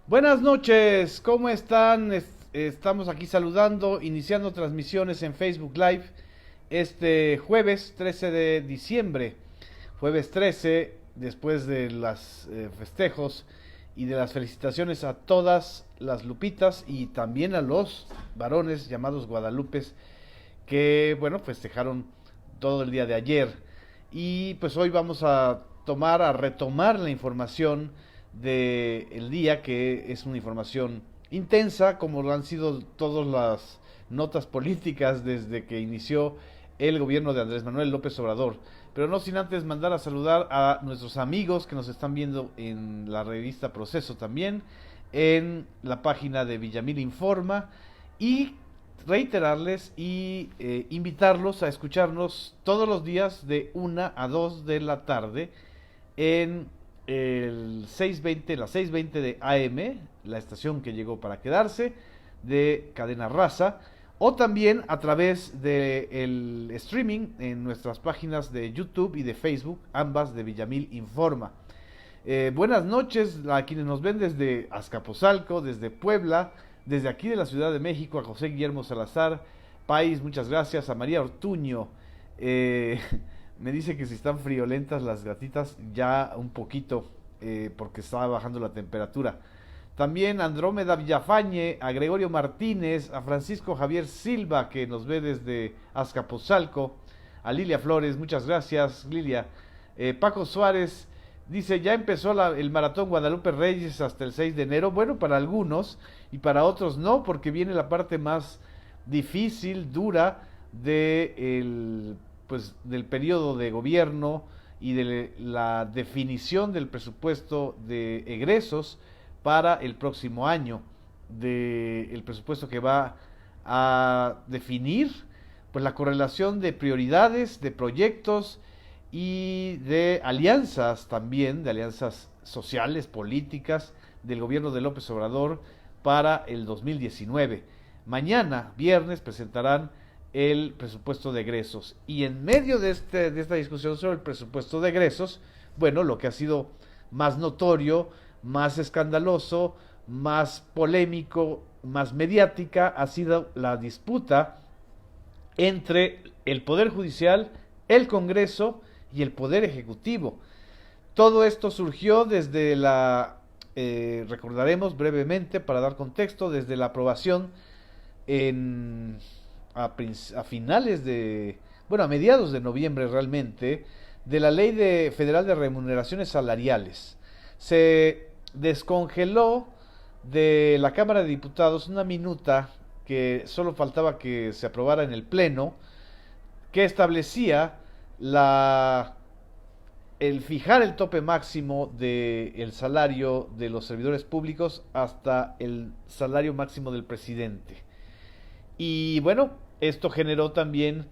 Buenas noches, ¿cómo están? Estamos aquí saludando, iniciando transmisiones en Facebook Live este jueves 13 de diciembre. Jueves 13, después de los festejos y de las felicitaciones a todas las Lupitas y también a los varones llamados Guadalupes que, bueno, festejaron todo el día de ayer. Y pues hoy vamos a retomar la información del día, que es una información intensa, como lo han sido todas las notas políticas desde que inició el gobierno de Andrés Manuel López Obrador. Pero no sin antes mandar a saludar a nuestros amigos que nos están viendo en la revista Proceso también, en la página de Villamil Informa, y reiterarles y invitarlos a escucharnos todos los días de 1 a 2 de la tarde en el 620, la 620 de AM, la estación que llegó para quedarse, de Cadena Raza, o también a través del streaming en nuestras páginas de YouTube y de Facebook, ambas de Villamil Informa. Buenas noches a quienes nos ven desde Azcapotzalco, desde Puebla, desde aquí de la Ciudad de México, a José Guillermo Salazar País, muchas gracias, a María Ortuño. eh, Me dice que si están friolentas las gatitas, ya un poquito, porque estaba bajando la temperatura. También a Andrómeda Villafañe, a Gregorio Martínez, a Francisco Javier Silva, que nos ve desde Azcapotzalco, a Lilia Flores, muchas gracias, Lilia. Paco Suárez dice, ya empezó el maratón Guadalupe Reyes hasta el 6 de enero. Bueno, para algunos y para otros no, porque viene la parte más difícil, dura, del periodo de gobierno y de la definición del presupuesto de egresos para el próximo año, del presupuesto que va a definir pues la correlación de prioridades, de proyectos y de alianzas también, de alianzas sociales, políticas del gobierno de López Obrador para el 2019. Mañana, viernes, presentarán el presupuesto de egresos. Y en medio de esta discusión sobre el presupuesto de egresos, bueno, lo que ha sido más notorio, más escandaloso, más polémico, más mediática, ha sido la disputa entre el Poder Judicial, el Congreso y el Poder Ejecutivo. Todo esto surgió desde recordaremos brevemente para dar contexto, desde la aprobación en, a finales de, bueno, a mediados de noviembre realmente, de la Ley Federal de Remuneraciones Salariales. Se descongeló de la Cámara de Diputados una minuta que solo faltaba que se aprobara en el Pleno, que establecía el fijar el tope máximo del salario de los servidores públicos hasta el salario máximo del presidente. Y bueno, esto generó también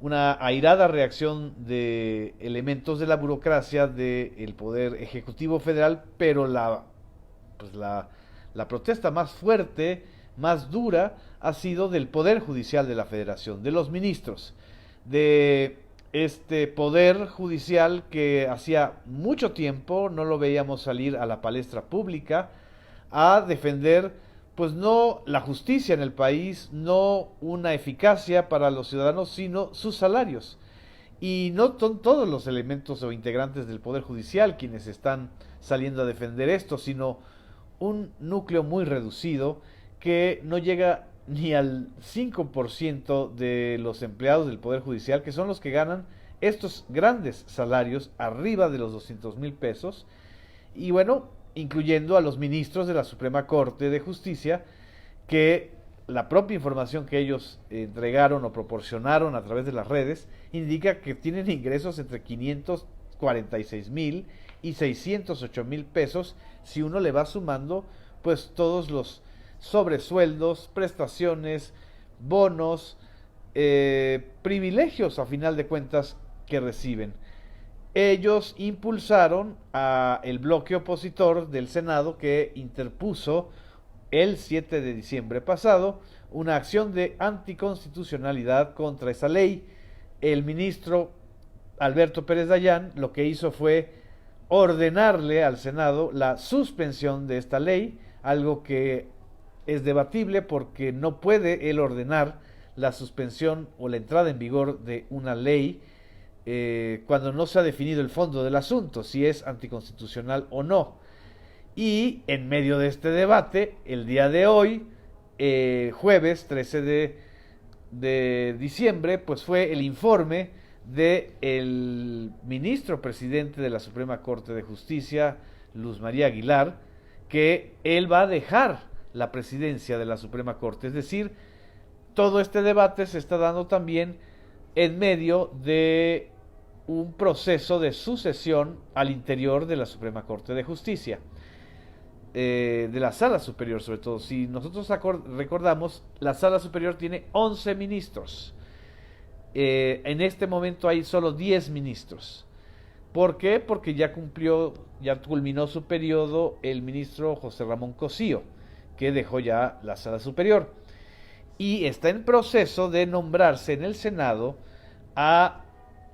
una airada reacción de elementos de la burocracia del Poder Ejecutivo Federal, pero pues la protesta más fuerte, más dura, ha sido del Poder Judicial de la Federación, de los ministros, de este Poder Judicial que hacía mucho tiempo no lo veíamos salir a la palestra pública a defender pues no la justicia en el país, no una eficacia para los ciudadanos, sino sus salarios. Y no son todos los elementos o integrantes del Poder Judicial quienes están saliendo a defender esto, sino un núcleo muy reducido que no llega ni al 5% de los empleados del Poder Judicial, que son los que ganan estos grandes salarios arriba de los 200,000 pesos. Y bueno, incluyendo a los ministros de la Suprema Corte de Justicia, que la propia información que ellos entregaron o proporcionaron a través de las redes indica que tienen ingresos entre 546,000 y 608,000 pesos si uno le va sumando pues todos los sobresueldos, prestaciones, bonos, privilegios a final de cuentas que reciben. Ellos impulsaron a el bloque opositor del Senado, que interpuso el 7 de diciembre pasado una acción de anticonstitucionalidad contra esa ley. El ministro Alberto Pérez Dayán lo que hizo fue ordenarle al Senado la suspensión de esta ley algo que es debatible porque no puede él ordenar la suspensión o la entrada en vigor de una ley cuando no se ha definido el fondo del asunto, si es anticonstitucional o no. Y en medio de este debate, el día de hoy, jueves 13 de diciembre, pues fue el informe del ministro presidente de la Suprema Corte de Justicia, Luz María Aguilar, que él va a dejar la presidencia de la Suprema Corte. Es decir, todo este debate se está dando también en medio de un proceso de sucesión al interior de la Suprema Corte de Justicia, de la Sala Superior sobre todo. Si nosotros recordamos, la Sala Superior tiene 11 ministros. En este momento hay solo 10 ministros. ¿Por qué? Porque ya culminó su periodo el ministro José Ramón Cosío, que dejó ya la Sala Superior. Y está en proceso de nombrarse en el Senado a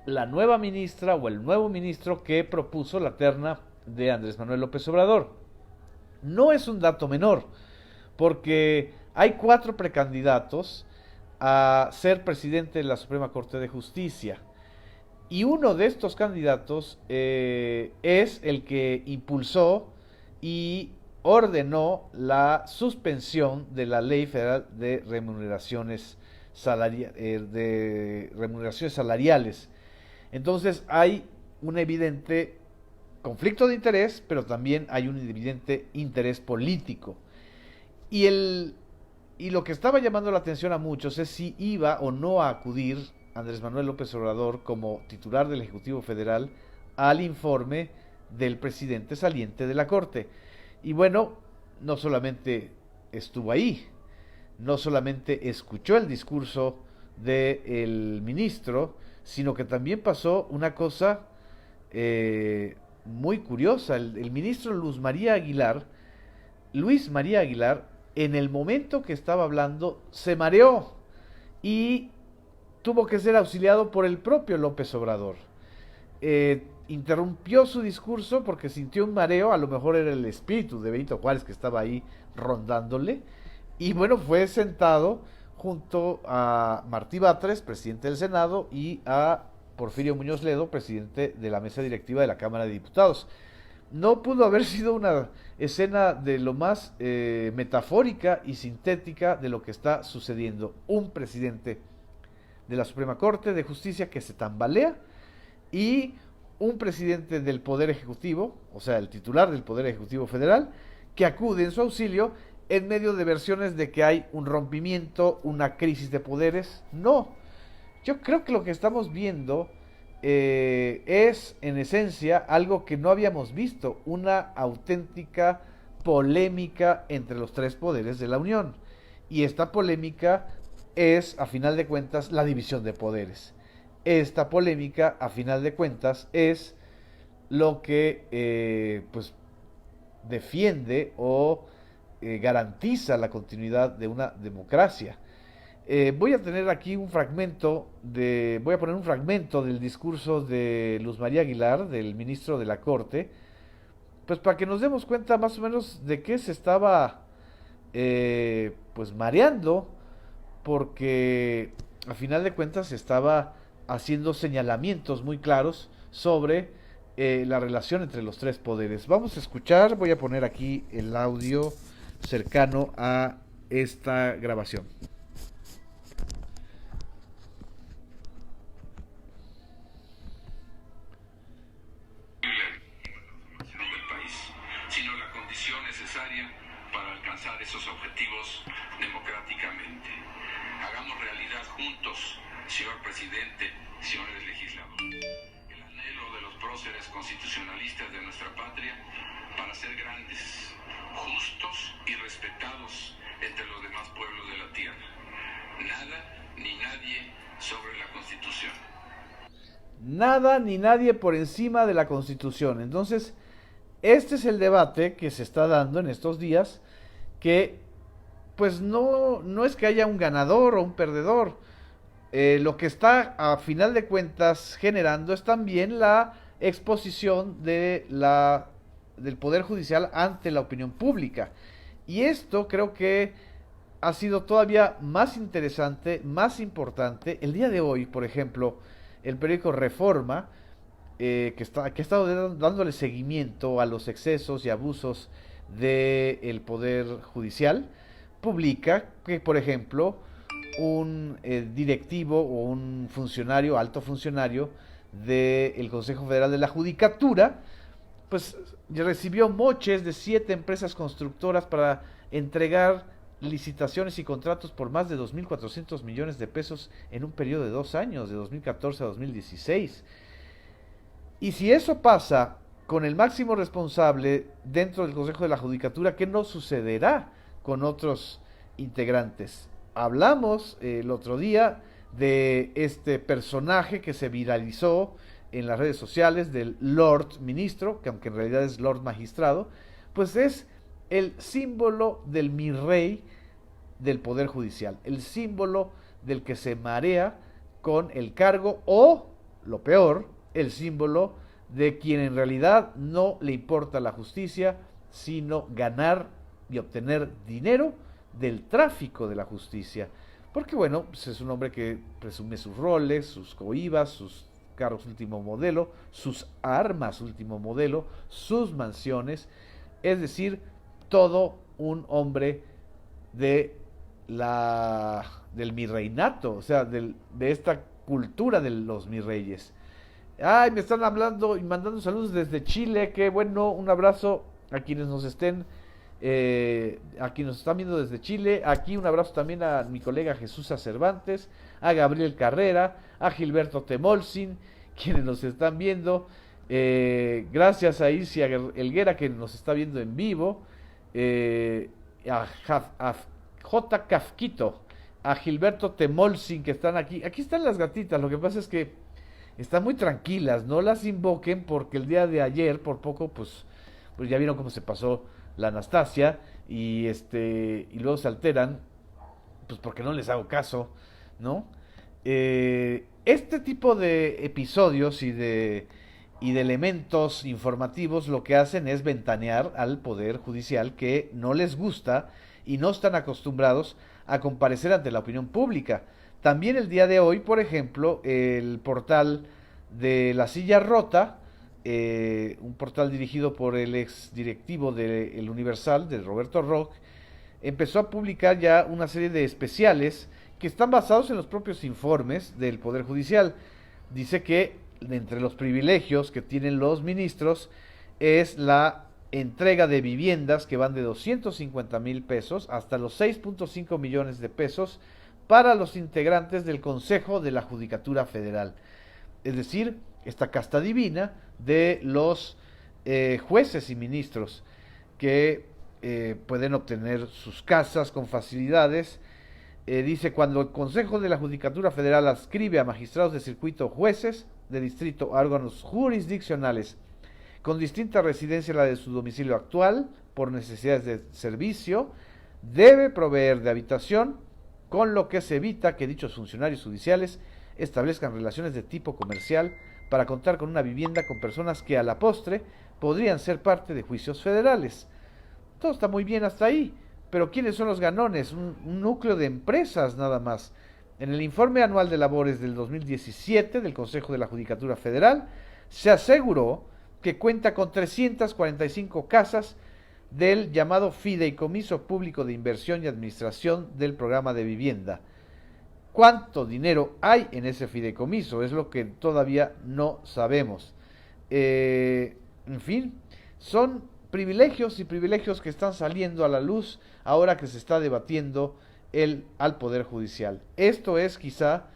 la nueva ministra o el nuevo ministro que propuso la terna de Andrés Manuel López Obrador. No es un dato menor, porque hay 4 precandidatos a ser presidente de la Suprema Corte de Justicia. Y uno de estos candidatos es el que impulsó y ordenó la suspensión de la Ley Federal de Remuneraciones Salariales. Entonces hay un evidente conflicto de interés, pero también hay un evidente interés político. Y lo que estaba llamando la atención a muchos es si iba o no a acudir Andrés Manuel López Obrador como titular del Ejecutivo Federal al informe del presidente saliente de la Corte. Y bueno, no solamente estuvo ahí, no solamente escuchó el discurso del ministro, sino que también pasó una cosa muy curiosa. El ministro Luis María Aguilar, en el momento que estaba hablando, se mareó y tuvo que ser auxiliado por el propio López Obrador. Interrumpió su discurso porque sintió un mareo, a lo mejor era el espíritu de Benito Juárez que estaba ahí rondándole, y bueno, fue sentado junto a Martí Batres, presidente del Senado, y a Porfirio Muñoz Ledo, presidente de la mesa directiva de la Cámara de Diputados. No pudo haber sido una escena de lo más metafórica y sintética de lo que está sucediendo. Un presidente de la Suprema Corte de Justicia que se tambalea y un presidente del Poder Ejecutivo, o sea, el titular del Poder Ejecutivo Federal, que acude en su auxilio en medio de versiones de que hay un rompimiento, una crisis de poderes. No, yo creo que lo que estamos viendo es en esencia algo que no habíamos visto, una auténtica polémica entre los 3 poderes de la Unión. Y esta polémica es, a final de cuentas, la división de poderes. Esta polémica, a final de cuentas, es lo que pues defiende o garantiza la continuidad de una democracia. Voy a tener aquí voy a poner un fragmento del discurso de Luz María Aguilar, del ministro de la Corte, pues para que nos demos cuenta más o menos de qué se estaba pues mareando, porque a final de cuentas estaba haciendo señalamientos muy claros sobre la relación entre los 3 poderes. Vamos a escuchar, voy a poner aquí el audio cercano a esta grabación. Para alcanzar esos objetivos democráticamente. Hagamos realidad juntos, señor presidente, señores legisladores, el anhelo de los próceres constitucionalistas de nuestra patria para ser grandes, justos y respetados entre los demás pueblos de la tierra. Nada ni nadie sobre la Constitución. Nada ni nadie por encima de la Constitución. Entonces, este es el debate que se está dando en estos días, que pues no es que haya un ganador o un perdedor. Lo que está a final de cuentas generando es también la exposición del Poder Judicial ante la opinión pública. Y esto creo que ha sido todavía más interesante, más importante. El día de hoy, por ejemplo, el periódico Reforma, que ha estado dándole seguimiento a los excesos y abusos del Poder Judicial, publica que, por ejemplo, un directivo o un funcionario, alto funcionario del Consejo Federal de la Judicatura, pues recibió moches de 7 empresas constructoras para entregar licitaciones y contratos por más de 2.400 millones de pesos en un periodo de 2 años, de 2014 a 2016. Y si eso pasa con el máximo responsable dentro del Consejo de la Judicatura, ¿qué no sucederá con otros integrantes? Hablamos el otro día de este personaje que se viralizó en las redes sociales del Lord Ministro, que aunque en realidad es Lord Magistrado, pues es el símbolo del mi rey del Poder Judicial, el símbolo del que se marea con el cargo o, lo peor, el símbolo de quien en realidad no le importa la justicia, sino ganar y obtener dinero del tráfico de la justicia. Porque bueno, pues es un hombre que presume sus roles, sus coibas, sus carros último modelo, sus armas último modelo, sus mansiones, es decir, todo un hombre de del mirreinato, o sea, de esta cultura de los mirreyes. Ay, me están hablando y mandando saludos desde Chile, qué bueno, un abrazo a quienes nos estén, a quienes nos están viendo desde Chile. Aquí un abrazo también a mi colega Jesús Cervantes, a Gabriel Carrera, a Gilberto Temolsin, quienes nos están viendo. Gracias a Isia Elguera, que nos está viendo en vivo. A J. Kafkito, a Gilberto Temolsin, que están aquí. Aquí están las gatitas, lo que pasa es que están muy tranquilas, no las invoquen porque el día de ayer, por poco, pues ya vieron cómo se pasó la Anastasia y luego se alteran, pues porque no les hago caso, ¿no? Este tipo de episodios y de elementos informativos lo que hacen es ventanear al Poder Judicial, que no les gusta y no están acostumbrados a comparecer ante la opinión pública. También el día de hoy, por ejemplo, el portal de La Silla Rota, un portal dirigido por el ex directivo de El Universal, de Roberto Roch, empezó a publicar ya una serie de especiales que están basados en los propios informes del Poder Judicial. Dice que entre los privilegios que tienen los ministros es la entrega de viviendas que van de 250,000 pesos hasta los 6.5 millones de pesos para los integrantes del Consejo de la Judicatura Federal. Es decir, esta casta divina de los jueces y ministros que pueden obtener sus casas con facilidades. Dice, cuando el Consejo de la Judicatura Federal adscribe a magistrados de circuito, jueces de distrito, órganos jurisdiccionales con distinta residencia a la de su domicilio actual, por necesidades de servicio, debe proveer de habitación, con lo que se evita que dichos funcionarios judiciales establezcan relaciones de tipo comercial para contar con una vivienda con personas que a la postre podrían ser parte de juicios federales. Todo está muy bien hasta ahí, pero ¿quiénes son los ganones? Un núcleo de empresas nada más. En el informe anual de labores del 2017 del Consejo de la Judicatura Federal se aseguró que cuenta con 345 casas del llamado Fideicomiso Público de Inversión y Administración del Programa de Vivienda. ¿Cuánto dinero hay en ese fideicomiso? Es lo que todavía no sabemos. En fin, son privilegios y privilegios que están saliendo a la luz ahora que se está debatiendo al Poder Judicial. Esto es quizá,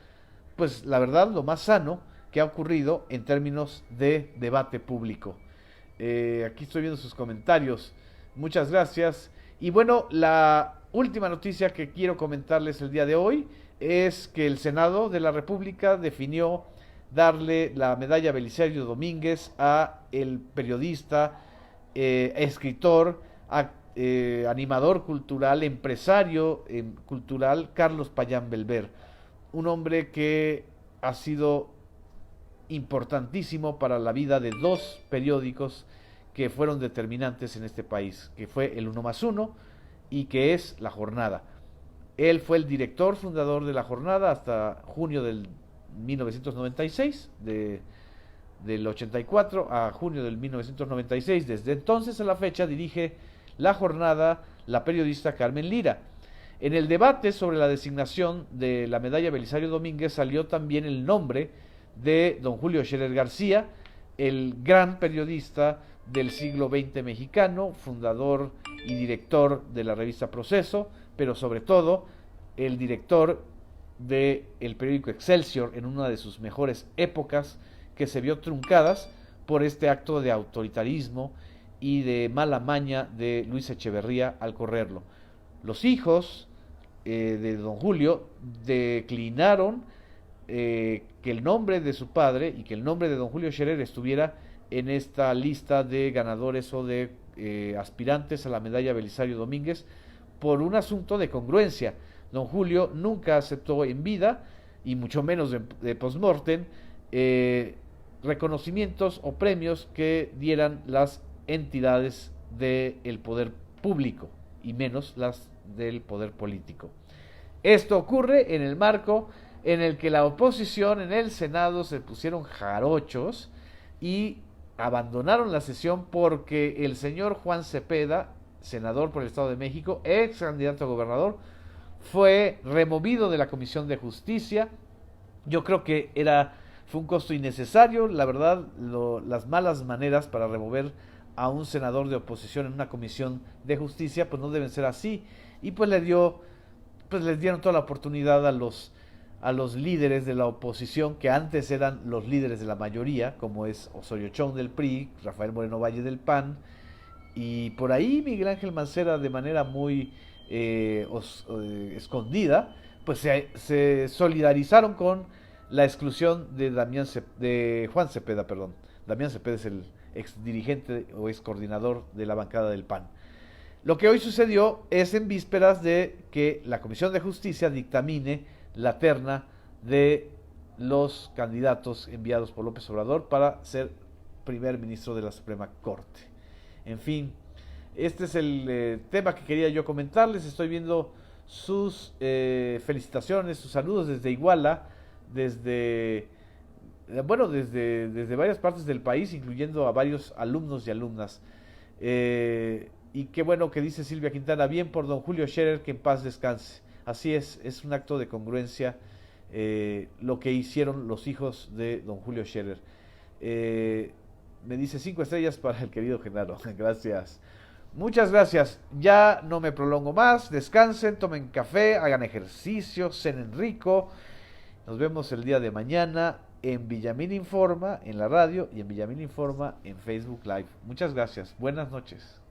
pues la verdad, lo más sano que ha ocurrido en términos de debate público. Aquí estoy viendo sus comentarios. Muchas gracias. Y bueno, la última noticia que quiero comentarles el día de hoy es que el Senado de la República definió darle la medalla Belisario Domínguez a el periodista, escritor, animador cultural, empresario cultural Carlos Payán Belver, un hombre que ha sido importantísimo para la vida de dos periódicos que fueron determinantes en este país, que fue el 1+1 y que es La Jornada. Él fue el director fundador de La Jornada hasta junio del 1996, del 84 a junio del 1996. Desde entonces a la fecha dirige La Jornada la periodista Carmen Lira. En el debate sobre la designación de la medalla Belisario Domínguez salió también el nombre de don Julio Scherer García, el gran periodista del siglo XX mexicano, fundador y director de la revista Proceso, pero sobre todo el director del periódico Excelsior en una de sus mejores épocas, que se vio truncadas por este acto de autoritarismo y de mala maña de Luis Echeverría al correrlo. Los hijos de don Julio declinaron que el nombre de su padre y que el nombre de don Julio Scherer estuviera en esta lista de ganadores o de aspirantes a la medalla Belisario Domínguez por un asunto de congruencia. Don Julio nunca aceptó en vida, y mucho menos de post-mortem, reconocimientos o premios que dieran las entidades del poder público y menos las del poder político. Esto ocurre en el marco en el que la oposición en el Senado se pusieron jarochos y abandonaron la sesión porque el señor Juan Cepeda, senador por el Estado de México, ex candidato a gobernador, fue removido de la Comisión de Justicia. Yo creo que fue un costo innecesario, la verdad. Las malas maneras para remover a un senador de oposición en una comisión de justicia pues no deben ser así, y pues les dieron toda la oportunidad a los líderes de la oposición, que antes eran los líderes de la mayoría, como es Osorio Chong del PRI, Rafael Moreno Valle del PAN, y por ahí Miguel Ángel Mancera, de manera muy escondida, pues se solidarizaron con la exclusión de Juan Cepeda, perdón. Damián Cepeda es el ex dirigente o ex coordinador de la bancada del PAN. Lo que hoy sucedió es en vísperas de que la Comisión de Justicia dictamine la terna de los candidatos enviados por López Obrador para ser primer ministro de la Suprema Corte. En fin, este es el tema que quería yo comentarles. Estoy viendo sus felicitaciones, sus saludos desde Iguala, desde varias partes del país, incluyendo a varios alumnos y alumnas. Y qué bueno que dice Silvia Quintana, bien por don Julio Scherer, que en paz descanse. Así es un acto de congruencia lo que hicieron los hijos de don Julio Scherer. Me dice 5 estrellas para el querido Genaro. Gracias. Muchas gracias. Ya no me prolongo más. Descansen, tomen café, hagan ejercicio, cenen rico. Nos vemos el día de mañana en Villamil Informa, en la radio, y en Villamil Informa en Facebook Live. Muchas gracias. Buenas noches.